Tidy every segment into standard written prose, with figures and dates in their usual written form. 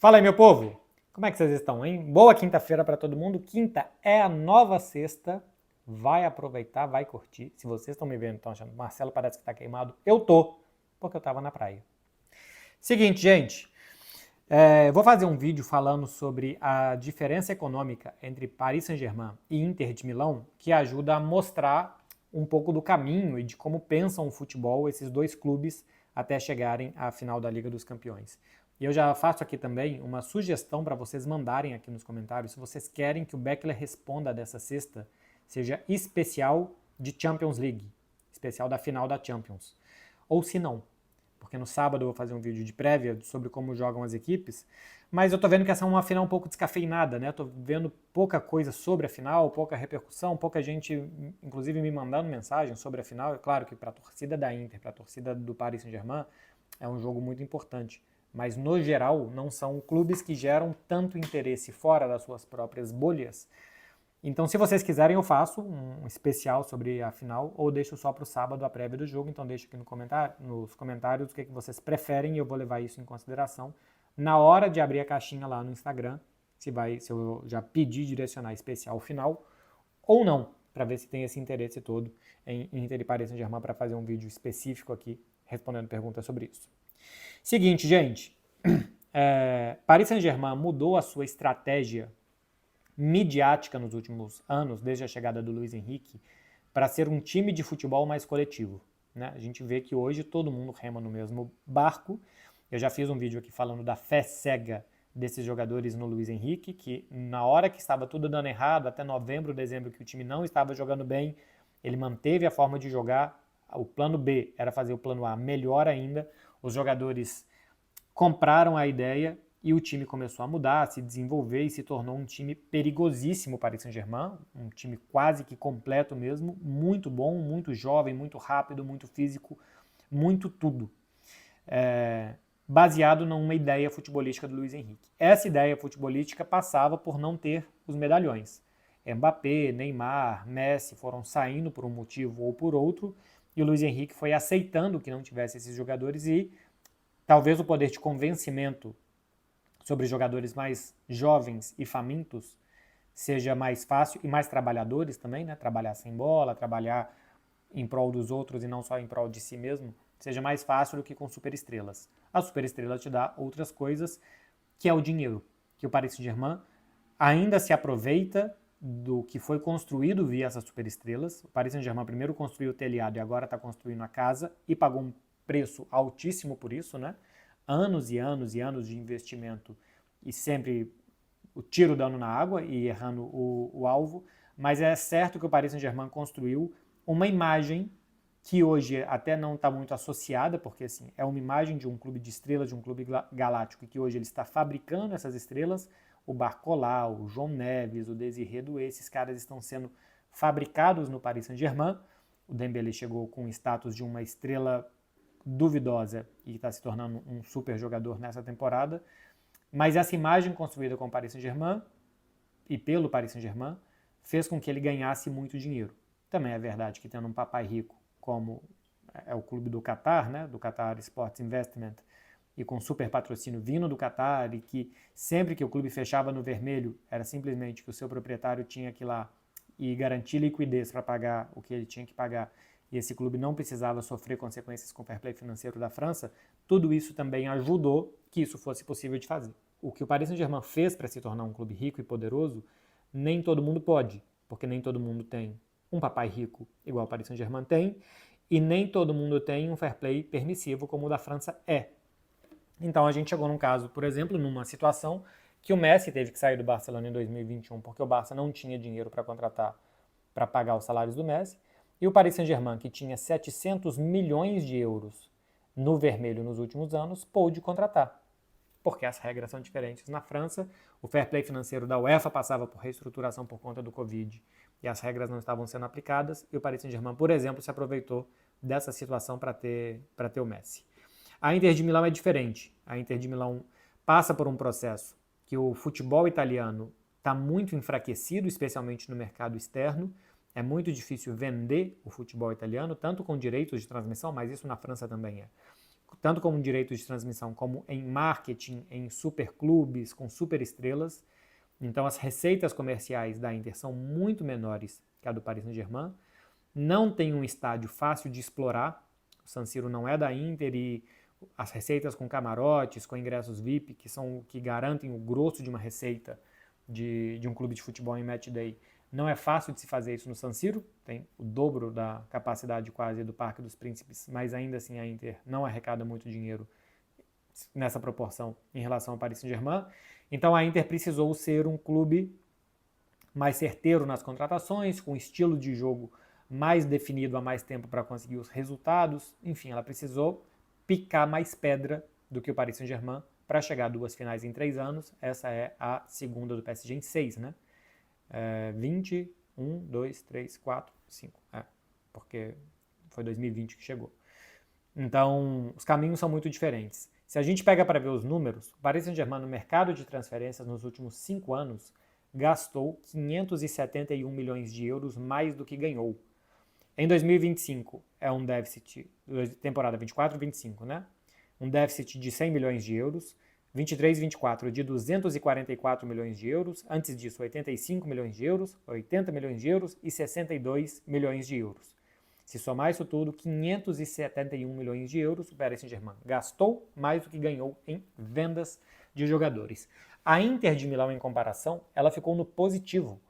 Fala aí, meu povo! Como é que vocês estão, hein? Boa quinta-feira para todo mundo. Quinta é a nova sexta. Vai aproveitar, vai curtir. Se vocês estão me vendo, estão achando, Marcelo parece que tá queimado. Eu tô, porque eu tava na praia. Seguinte, gente. Vou fazer um vídeo falando sobre a diferença econômica entre Paris Saint-Germain e Inter de Milão, que ajuda a mostrar um pouco do caminho e de como pensam o futebol esses dois clubes até chegarem à final da Liga dos Campeões. E eu já faço aqui também uma sugestão para vocês mandarem aqui nos comentários se vocês querem que o Beckler responda dessa sexta seja especial de Champions League, especial da final da Champions. Ou se não, porque no sábado eu vou fazer um vídeo de prévia sobre como jogam as equipes, mas eu tô vendo que essa é uma final um pouco descafeinada, né? Tô vendo pouca coisa sobre a final, pouca repercussão, pouca gente, inclusive, me mandando mensagem sobre a final. É claro que para a torcida da Inter, para a torcida do Paris Saint-Germain, é um jogo muito importante. Mas, no geral, não são clubes que geram tanto interesse fora das suas próprias bolhas. Então, se vocês quiserem, eu faço um especial sobre a final ou deixo só para o sábado a prévia do jogo. Então, deixo aqui nos comentários o que vocês preferem e eu vou levar isso em consideração na hora de abrir a caixinha lá no Instagram, se eu já pedi direcionar especial final ou não, para ver se tem esse interesse todo em Inter e Paris Saint-Germain para fazer um vídeo específico aqui respondendo perguntas sobre isso. Seguinte, gente, Paris Saint-Germain mudou a sua estratégia midiática nos últimos anos, desde a chegada do Luiz Henrique, para ser um time de futebol mais coletivo. Né? A gente vê que hoje todo mundo rema no mesmo barco. Eu já fiz um vídeo aqui falando da fé cega desses jogadores no Luiz Henrique, que na hora que estava tudo dando errado, até novembro, dezembro, que o time não estava jogando bem, ele manteve a forma de jogar. O plano B era fazer o plano A melhor ainda. Os jogadores compraram a ideia e o time começou a mudar, a se desenvolver e se tornou um time perigosíssimo para o Paris Saint-Germain, um time quase que completo mesmo, muito bom, muito jovem, muito rápido, muito físico, muito tudo. Baseado numa ideia futebolística do Luiz Henrique. Essa ideia futebolística passava por não ter os medalhões. Mbappé, Neymar, Messi foram saindo por um motivo ou por outro, e o Luiz Henrique foi aceitando que não tivesse esses jogadores e talvez o poder de convencimento sobre jogadores mais jovens e famintos seja mais fácil e mais trabalhadores também, né? Trabalhar sem bola, trabalhar em prol dos outros e não só em prol de si mesmo, seja mais fácil do que com superestrelas. A superestrela te dá outras coisas, que é o dinheiro, que o Paris Saint-Germain ainda se aproveita do que foi construído via essas superestrelas. O Paris Saint-Germain primeiro construiu o telhado e agora está construindo a casa e pagou um preço altíssimo por isso, né? Anos e anos e anos de investimento e sempre o tiro dando na água e errando o alvo, mas é certo que o Paris Saint-Germain construiu uma imagem que hoje até não está muito associada, porque assim, é uma imagem de um clube de estrelas, de um clube galáctico, e que hoje ele está fabricando essas estrelas. O Barcola, o João Neves, o Désiré Doué, esses caras estão sendo fabricados no Paris Saint-Germain. O Dembélé chegou com o status de uma estrela duvidosa e está se tornando um super jogador nessa temporada. Mas essa imagem construída com o Paris Saint-Germain e pelo Paris Saint-Germain fez com que ele ganhasse muito dinheiro. Também é verdade que tendo um papai rico como é o clube do Qatar, né, do Qatar Sports Investment, e com super patrocínio vindo do Qatar, e que sempre que o clube fechava no vermelho, era simplesmente que o seu proprietário tinha que ir lá e garantir liquidez para pagar o que ele tinha que pagar, e esse clube não precisava sofrer consequências com o fair play financeiro da França, tudo isso também ajudou que isso fosse possível de fazer. O que o Paris Saint-Germain fez para se tornar um clube rico e poderoso, nem todo mundo pode, porque nem todo mundo tem um papai rico igual o Paris Saint-Germain tem, e nem todo mundo tem um fair play permissivo como o da França é. Então a gente chegou num caso, por exemplo, numa situação que o Messi teve que sair do Barcelona em 2021 porque o Barça não tinha dinheiro para contratar, para pagar os salários do Messi, e o Paris Saint-Germain, que tinha 700 milhões de euros no vermelho nos últimos anos, pôde contratar, porque as regras são diferentes na França. O fair play financeiro da UEFA passava por reestruturação por conta do Covid e as regras não estavam sendo aplicadas, e o Paris Saint-Germain, por exemplo, se aproveitou dessa situação para ter o Messi. A Inter de Milão é diferente. A Inter de Milão passa por um processo que o futebol italiano está muito enfraquecido, especialmente no mercado externo. É muito difícil vender o futebol italiano, tanto com direitos de transmissão, mas isso na França também é, tanto como direitos de transmissão, como em marketing, em superclubes, com superestrelas. Então as receitas comerciais da Inter são muito menores que a do Paris Saint-Germain. Não tem um estádio fácil de explorar. O San Siro não é da Inter e as receitas com camarotes, com ingressos VIP, que garantem o grosso de uma receita de um clube de futebol em match day, não é fácil de se fazer isso no San Siro, tem o dobro da capacidade quase do Parque dos Príncipes, mas ainda assim a Inter não arrecada muito dinheiro nessa proporção em relação ao Paris Saint-Germain. Então a Inter precisou ser um clube mais certeiro nas contratações, com estilo de jogo mais definido há mais tempo para conseguir os resultados. Enfim, ela precisou picar mais pedra do que o Paris Saint-Germain para chegar a 2 finais em 3 anos. Essa é a segunda do PSG em 6, né? 20, 1, 2, 3, 4, 5. Porque foi 2020 que chegou. Então, os caminhos são muito diferentes. Se a gente pega para ver os números, o Paris Saint-Germain no mercado de transferências nos últimos 5 anos gastou 571 milhões de euros mais do que ganhou. Em 2025 é um déficit, temporada 24-25, né? Um déficit de 100 milhões de euros, 23-24 de 244 milhões de euros, antes disso 85 milhões de euros, 80 milhões de euros e 62 milhões de euros. Se somar isso tudo, 571 milhões de euros, o Paris Saint-Germain gastou mais do que ganhou em vendas de jogadores. A Inter de Milão, em comparação, ela ficou no positivo.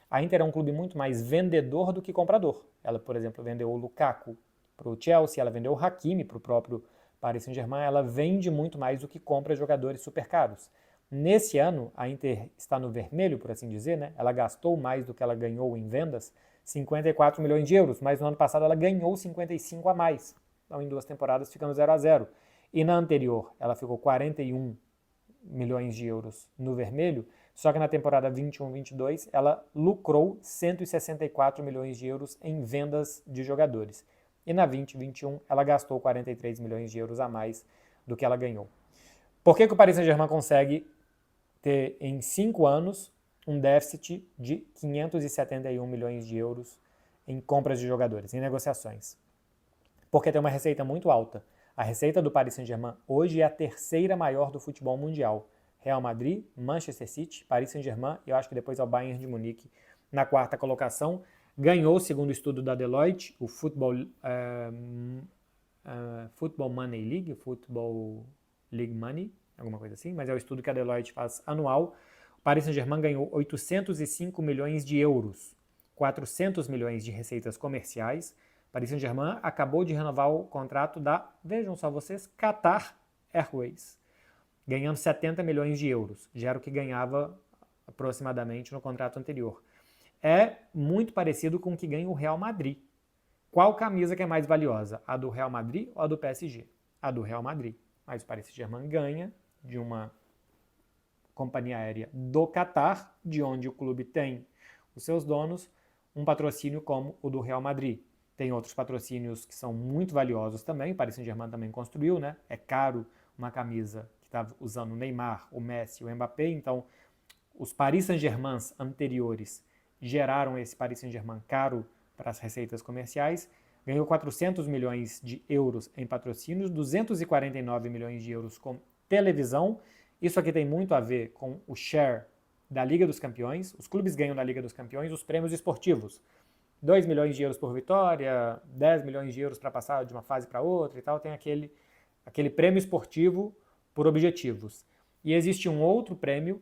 A Inter é um clube muito mais vendedor do que comprador. Ela, por exemplo, vendeu o Lukaku para o Chelsea, ela vendeu o Hakimi para o próprio Paris Saint-Germain, ela vende muito mais do que compra jogadores super caros. Nesse ano, a Inter está no vermelho, por assim dizer, né? Ela gastou mais do que ela ganhou em vendas, 54 milhões de euros, mas no ano passado ela ganhou 55 a mais. Então, em 2 temporadas, ficando 0-0. E na anterior, ela ficou 41 milhões de euros no vermelho, só que na temporada 21-22 ela lucrou 164 milhões de euros em vendas de jogadores. E na 20-21 ela gastou 43 milhões de euros a mais do que ela ganhou. Por que o Paris Saint-Germain consegue ter em 5 anos um déficit de 571 milhões de euros em compras de jogadores, em negociações? Porque tem uma receita muito alta. A receita do Paris Saint-Germain hoje é a terceira maior do futebol mundial. Real Madrid, Manchester City, Paris Saint-Germain e eu acho que depois é o Bayern de Munique na 4ª colocação. Ganhou, segundo o estudo da Deloitte, o Football Money League, Football League Money, alguma coisa assim, mas é o estudo que a Deloitte faz anual. O Paris Saint-Germain ganhou 805 milhões de euros, 400 milhões de receitas comerciais. Paris Saint-Germain acabou de renovar o contrato da, vejam só vocês, Qatar Airways, ganhando 70 milhões de euros. Já era o que ganhava aproximadamente no contrato anterior. É muito parecido com o que ganha o Real Madrid. Qual camisa que é mais valiosa? A do Real Madrid ou a do PSG? A do Real Madrid. Mas o Paris Saint-Germain ganha de uma companhia aérea do Qatar, de onde o clube tem os seus donos, um patrocínio como o do Real Madrid. Tem outros patrocínios que são muito valiosos também, o Paris Saint-Germain também construiu, né? É caro uma camisa que está usando o Neymar, o Messi, o Mbappé, então os Paris Saint-Germains anteriores geraram esse Paris Saint-Germain caro para as receitas comerciais, ganhou 400 milhões de euros em patrocínios, 249 milhões de euros com televisão. Isso aqui tem muito a ver com o share da Liga dos Campeões. Os clubes ganham da Liga dos Campeões os prêmios esportivos. 2 milhões de euros por vitória, 10 milhões de euros para passar de uma fase para outra e tal. Tem aquele prêmio esportivo por objetivos. E existe um outro prêmio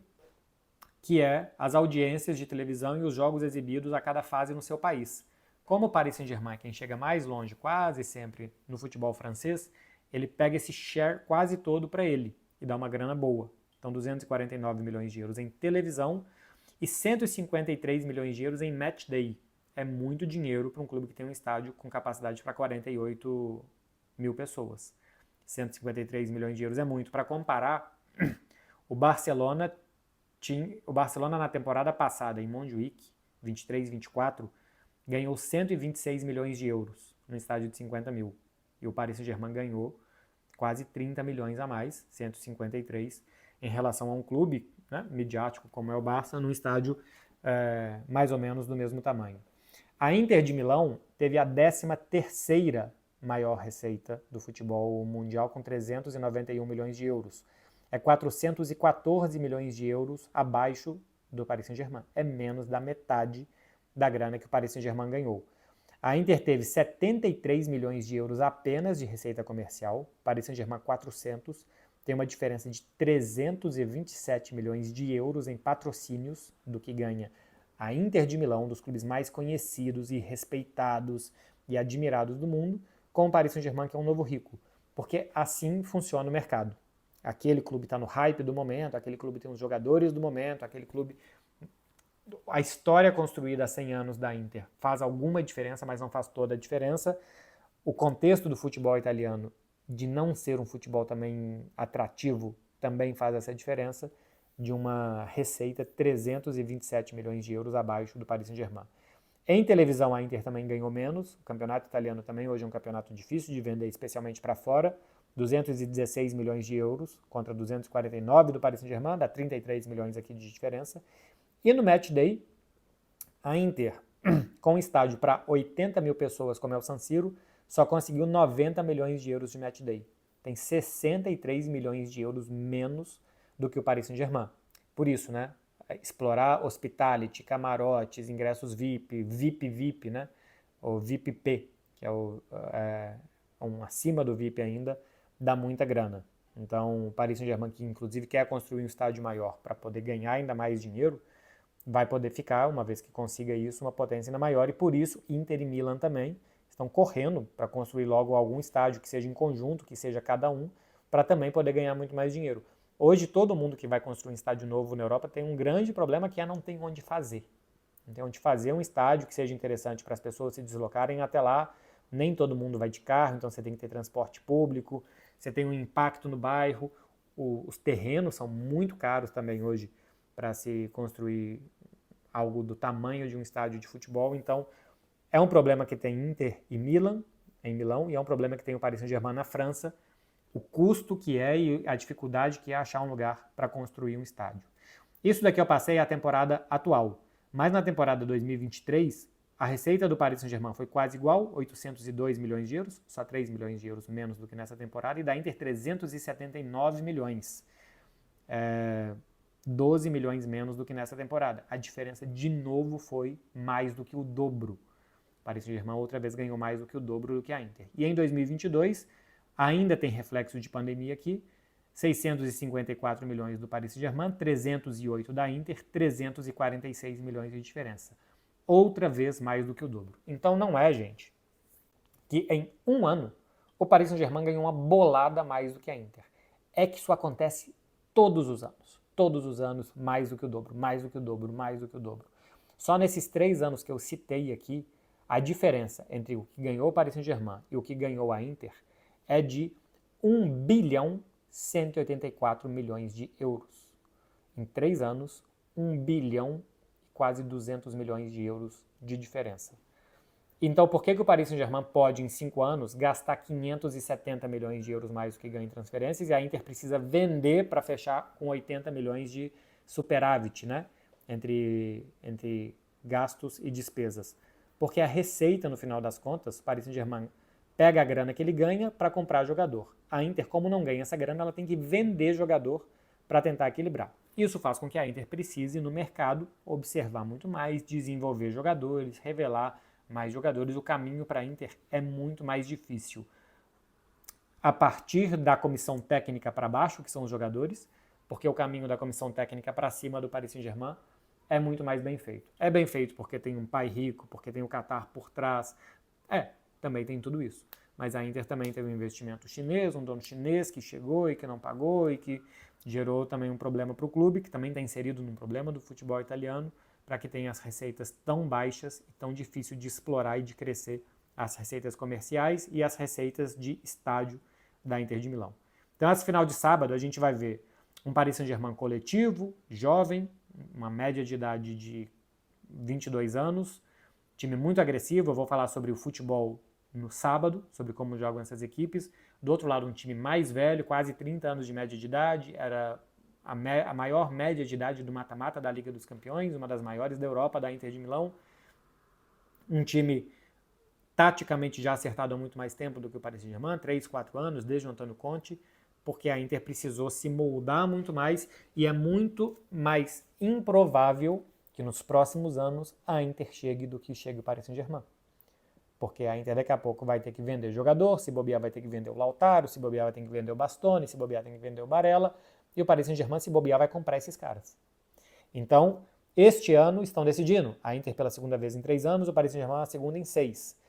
que é as audiências de televisão e os jogos exibidos a cada fase no seu país. Como o Paris Saint-Germain, quem chega mais longe quase sempre no futebol francês, ele pega esse share quase todo para ele e dá uma grana boa. Então 249 milhões de euros em televisão e 153 milhões de euros em match day. É muito dinheiro para um clube que tem um estádio com capacidade para 48 mil pessoas. 153 milhões de euros é muito. Para comparar, o Barcelona na temporada passada, em Montjuic, 23-24, ganhou 126 milhões de euros no estádio de 50 mil. E o Paris Saint-Germain ganhou quase 30 milhões a mais, 153, em relação a um clube, né, midiático como é o Barça, num estádio mais ou menos do mesmo tamanho. A Inter de Milão teve a 13ª maior receita do futebol mundial, com 391 milhões de euros. É 414 milhões de euros abaixo do Paris Saint-Germain. É menos da metade da grana que o Paris Saint-Germain ganhou. A Inter teve 73 milhões de euros apenas de receita comercial, o Paris Saint-Germain 400, tem uma diferença de 327 milhões de euros em patrocínios do que ganha a Inter de Milão, dos clubes mais conhecidos e respeitados e admirados do mundo, com o Paris Saint-Germain, que é um novo rico. Porque assim funciona o mercado. Aquele clube está no hype do momento, aquele clube tem os jogadores do momento, aquele clube... A história construída há 100 anos da Inter faz alguma diferença, mas não faz toda a diferença. O contexto do futebol italiano, de não ser um futebol também atrativo, também faz essa diferença, de uma receita 327 milhões de euros abaixo do Paris Saint-Germain. Em televisão, a Inter também ganhou menos. O campeonato italiano também hoje é um campeonato difícil de vender, especialmente para fora. 216 milhões de euros contra 249 do Paris Saint-Germain, dá 33 milhões aqui de diferença. E no Match Day, a Inter, com estádio para 80 mil pessoas, como é o San Siro, só conseguiu 90 milhões de euros de Match Day. Tem 63 milhões de euros menos do que o Paris Saint-Germain. Por isso, né? Explorar hospitality, camarotes, ingressos VIP, VIP, né? Ou VIP-P, que é um acima do VIP ainda, dá muita grana. Então, o Paris Saint-Germain, que inclusive quer construir um estádio maior para poder ganhar ainda mais dinheiro, vai poder ficar, uma vez que consiga isso, uma potência ainda maior. E por isso, Inter e Milan também estão correndo para construir logo algum estádio que seja em conjunto, que seja cada um, para também poder ganhar muito mais dinheiro. Hoje, todo mundo que vai construir um estádio novo na Europa tem um grande problema, que é não ter onde fazer. Não tem onde fazer um estádio que seja interessante para as pessoas se deslocarem. Até lá, nem todo mundo vai de carro, então você tem que ter transporte público, você tem um impacto no bairro, os terrenos são muito caros também hoje para se construir algo do tamanho de um estádio de futebol. Então, é um problema que tem Inter e Milan, em Milão, e é um problema que tem o Paris Saint-Germain na França, o custo que é e a dificuldade que é achar um lugar para construir um estádio. Isso daqui eu passei a temporada atual, mas na temporada 2023, a receita do Paris Saint-Germain foi quase igual, 802 milhões de euros, só 3 milhões de euros menos do que nessa temporada, e da Inter 379 milhões, 12 milhões menos do que nessa temporada. A diferença de novo foi mais do que o dobro. O Paris Saint-Germain outra vez ganhou mais do que o dobro do que a Inter. E em 2022, ainda tem reflexo de pandemia aqui, 654 milhões do Paris Saint-Germain, 308 da Inter, 346 milhões de diferença. Outra vez mais do que o dobro. Então não é, gente, que em um ano o Paris Saint-Germain ganhou uma bolada mais do que a Inter. É que isso acontece todos os anos. Todos os anos, mais do que o dobro, mais do que o dobro, mais do que o dobro. Só nesses 3 anos que eu citei aqui, a diferença entre o que ganhou o Paris Saint-Germain e o que ganhou a Inter é de 1 bilhão 184 milhões de euros. Em 3 anos, 1 bilhão e quase 200 milhões de euros de diferença. Então, por que o Paris Saint-Germain pode, em 5 anos, gastar 570 milhões de euros mais do que ganha em transferências e a Inter precisa vender para fechar com 80 milhões de superávit, né? Entre gastos e despesas? Porque a receita, no final das contas, o Paris Saint-Germain pega a grana que ele ganha para comprar jogador. A Inter, como não ganha essa grana, ela tem que vender jogador para tentar equilibrar. Isso faz com que a Inter precise, no mercado, observar muito mais, desenvolver jogadores, revelar mais jogadores. O caminho para a Inter é muito mais difícil. A partir da comissão técnica para baixo, que são os jogadores, porque o caminho da comissão técnica para cima do Paris Saint-Germain é muito mais bem feito. É bem feito porque tem um pai rico, porque tem o Qatar por trás. Também tem tudo isso. Mas a Inter também teve um investimento chinês, um dono chinês que chegou e que não pagou e que gerou também um problema para o clube, que também está inserido num problema do futebol italiano, para que tenha as receitas tão baixas e tão difícil de explorar e de crescer as receitas comerciais e as receitas de estádio da Inter de Milão. Então, esse final de sábado, a gente vai ver um Paris Saint-Germain coletivo, jovem, uma média de idade de 22 anos, time muito agressivo. Eu vou falar sobre o futebol no sábado, sobre como jogam essas equipes. Do outro lado, um time mais velho, quase 30 anos de média de idade, era a maior média de idade do mata-mata da Liga dos Campeões, uma das maiores da Europa, da Inter de Milão. Um time taticamente já acertado há muito mais tempo do que o Paris Saint-Germain, 3, 4 anos, desde o Antônio Conte, porque a Inter precisou se moldar muito mais e é muito mais improvável que nos próximos anos a Inter chegue do que chegue o Paris Saint-Germain. Porque a Inter daqui a pouco vai ter que vender jogador, se bobear vai ter que vender o Lautaro, se bobear vai ter que vender o Bastoni, se bobear tem que vender o Barella, e o Paris Saint-Germain, se bobear, vai comprar esses caras. Então, este ano estão decidindo. A Inter pela segunda vez em 3 anos, o Paris Saint-Germain a segunda em 6.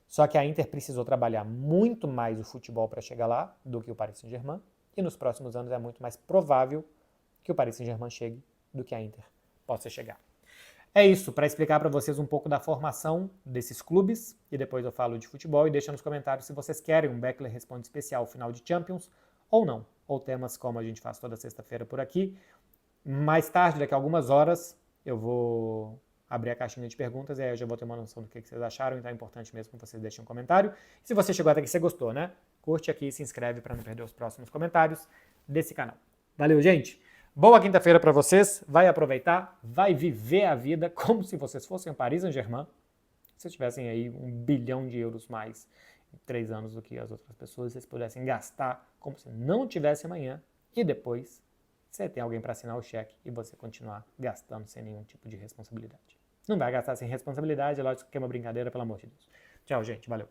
Só que a Inter precisou trabalhar muito mais o futebol para chegar lá do que o Paris Saint-Germain, e nos próximos anos é muito mais provável que o Paris Saint-Germain chegue do que a Inter possa chegar. É isso, para explicar para vocês um pouco da formação desses clubes, e depois eu falo de futebol, e deixa nos comentários se vocês querem um Beckler Responde especial final de Champions, ou não, ou temas como a gente faz toda sexta-feira por aqui. Mais tarde, daqui a algumas horas, eu vou abrir a caixinha de perguntas, e aí eu já vou ter uma noção do que vocês acharam, então é importante mesmo que vocês deixem um comentário. E se você chegou até aqui, você gostou, né? Curte aqui e se inscreve para não perder os próximos comentários desse canal. Valeu, gente! Boa quinta-feira para vocês, vai aproveitar, vai viver a vida como se vocês fossem o Paris Saint-Germain, se vocês tivessem aí 1 bilhão de euros mais em 3 anos do que as outras pessoas, vocês pudessem gastar como se não tivesse amanhã, e depois você tem alguém para assinar o cheque e você continuar gastando sem nenhum tipo de responsabilidade. Não vai gastar sem responsabilidade, é lógico que é uma brincadeira, pelo amor de Deus. Tchau, gente, valeu.